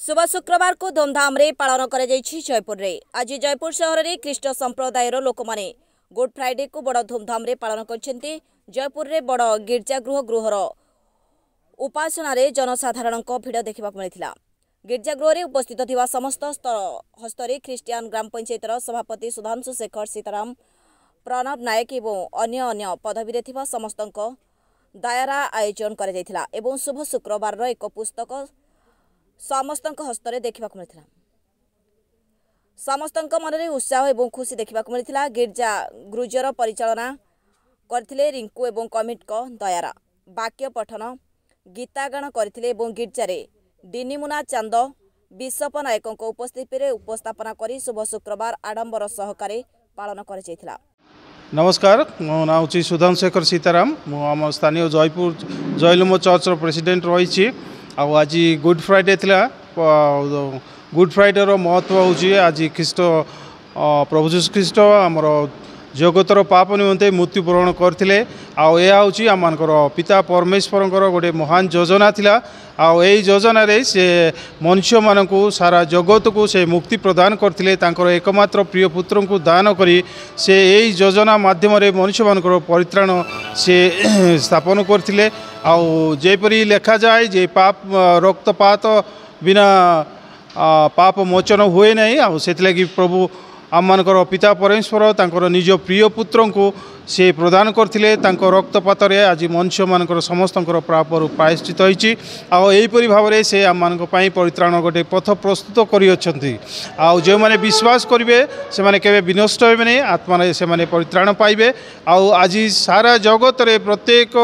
शुभ शुक्रवार को धूमधाम रे पालन कर जयपुर रे। आज जयपुर सहर में ख्रीष्ट संप्रदाय लोक मैंने गुड फ्राइडे को बड़ धूमधाम रे पालन करछन्ते। जयपुर रे बड़ गिरजागृह गृहर उपासना रे जनसाधारण भिड़ देखा मिलता। गिरजागृह रे उपस्थित थिबा समस्त हस्तरे ख्रीष्टियान ग्राम पंचायतर सभापति सुधांशु शेखर सीताराम प्रणव नायक एवं अन्य पदवी थिबा समस्तक दायरा आयोजन कर जायथिला एवं शुभ शुक्रवार एक पुस्तक समस्त हस्तरे देखा मिलता। समस्त मन में उत्साह और खुशी देखा मिलता। गिरजा गुरुजर परिचालना करथिले रिंकू एवं कमिट दयारा वाक्य पठन गीतागान करथिले एवं गिरजारे डिनिमुना चांद बिशप नायक उपस्थिति में उपस्थापना करी शुभ शुक्रवार आडंबर सहकारे पालन कर जायथिला। नमस्कार, मो ना हूँ सुधांशु शेखर सीताराम। आम स्थानीय जयपुर जयलुम चर्च प्रेसिडेंट रही। आज गुड फ्राइडे थिला। गुड फ्राइडे रो महत्व हूँ आज ख्रीष्ट प्रभु जीशु ख्रीष्ट आमर जगतर पाप निमंते मृत्युवरण करथिले। आउ आमर पिता परमेश्वर गोटे महान योजना थिला। आई योजना रे से मनुष्य मानकु सारा जगत को से मुक्ति प्रदान करथिले। तांकर एकमात्र प्रिय पुत्र को दान करी से यही योजना माध्यम रे मनुष्य मानकर परित्राण से स्थापन करथिले। जेपरी लेखा जाए जे पाप रक्तपात बिना पाप मोचन हुए नहीं। आथिलागि प्रभु आम मानकर पिता परमेश्वर तांकर निज प्रिय पुत्र को से प्रदान करथिले। तांकर रक्तपात रे आज मनुष्य मानकर समस्तंकर पाप प्रायश्चित होईछि। एहीपरि भाव में से आम मानक पई परित्राण गोटे पथ प्रस्तुत करियछन्ति। जो माने विश्वास करिवे से माने केबे विनष्ट हेबे नहीं, आत्मा से माने परित्राण पाइबे। आज सारा जगत रे प्रत्येक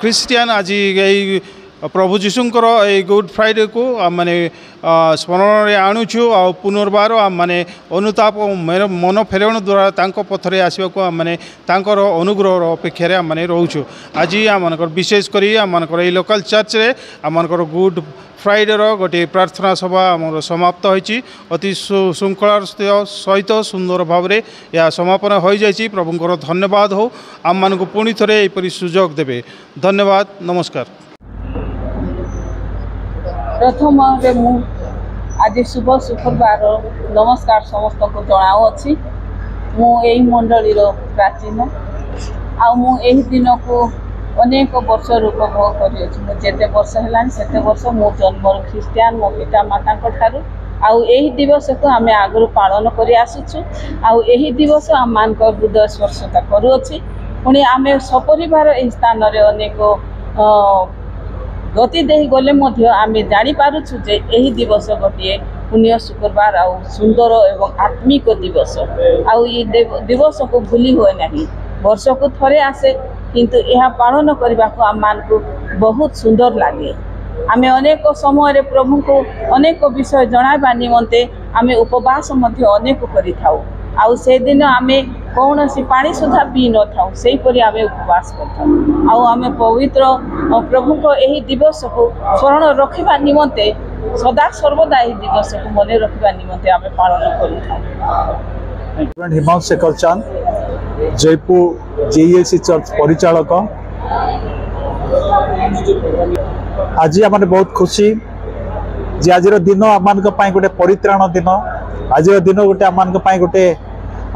ख्रीष्टियान आज यही प्रभु जीशुंकर ए गुड फ्राइडे को माने स्मरण में आणुछु। पुनर्बार माने अनुताप मन फेरवण द्वारा तांको पथरे आसवा को माने तांकर अनुग्रह अपेक्षा माने रोचु। आज आम विशेष करी आम ये लोकल चर्च रे आम गुड फ्राइडे गोटे प्रार्थना सभा आम समाप्त होईछि। अति श्रृंखलार सहित सुंदर भाव में यह समापन हो जाइछि। प्रभुंकर धन्यवाद हो। आम मानक पुणी थरे एपरि सुजोग देबे। धन्यवाद, नमस्कार। प्रथम आज शुभ शुक्रवार नमस्कार समस्त को जनाऊँगी। मुझे मंडली प्राचीन आई दिन को अनेक वर्ष उपभोग करते वर्ष है वर्ष मो जन्म ख्रीष्टियान मो पिता माता आई दिवस को आम आगु पालन कर आसुचु। आई दिवस आम मान हृदय स्पर्शता करुच्ची। पुणी आम सपरिवार यही स्थान में अनेक गति दे गले आम जापारुछु जे यही दिवस गोटे पुण्य शुक्रवार सुंदर एवं आत्मिक दिवस। दिवस को भूली हुए नहीं। वर्ष को थरे आसे किंतु यह पालन करने को आम मान को बहुत सुंदर लगे। आम अनेक समय प्रभु को अनेक विषय जनाइबा निमंते आम उपवास अनेक करिथाउ। से दिन आम कौन सी पानी सुधा पी न था से आम उपवास कर पवित्र प्रभु को यही दिवस को स्मरण रखा निमंते सदा सर्वदा यही दिवस को मन रखा निमंते आम पालन कर। हिमांशु शेखर चांद, जयपुर जेएसी चर्च परिचालक। आज आम बहुत खुशी जे आज दिन आम गोटे परित्राण दिन। आज दिन गोटे आम गोटे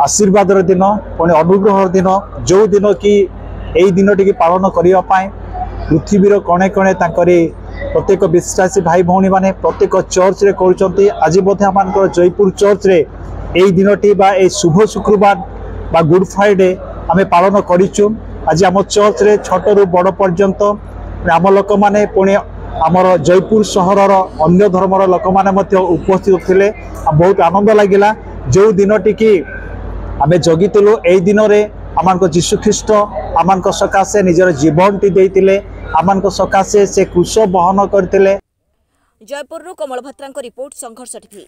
आशीर्वाद दिन पुणी अनुग्रह दिन। जो दिन कि यही दिन टी पालन करने पृथ्वीर कणे कणे प्रत्येक विश्वासी भाई भौणी माने प्रत्येक चर्च रे करुचंती। आज आम जयपुर चर्च रे यही दिन टी शुभ शुक्रवार बा गुड फ्राइडे आम पालन करिचु। आज आम चर्च रे छोट रु बड़ पर्यंत आम लोक माने पुणी आमर जयपुर सहर अन्य धर्मर लोक माने उपस्थित थिले। बहुत आनंद लगिला। जो दिन टी आमे जगितलु यही दिन रे आमान जीशु ख्रीष्ट आमान सकाशे निजर जीवन टी देइतिले। आमान सकाशे से क्रूस बहन करतिले। जयपुर कमल भत्रा रिपोर्ट संघर्ष टीवी।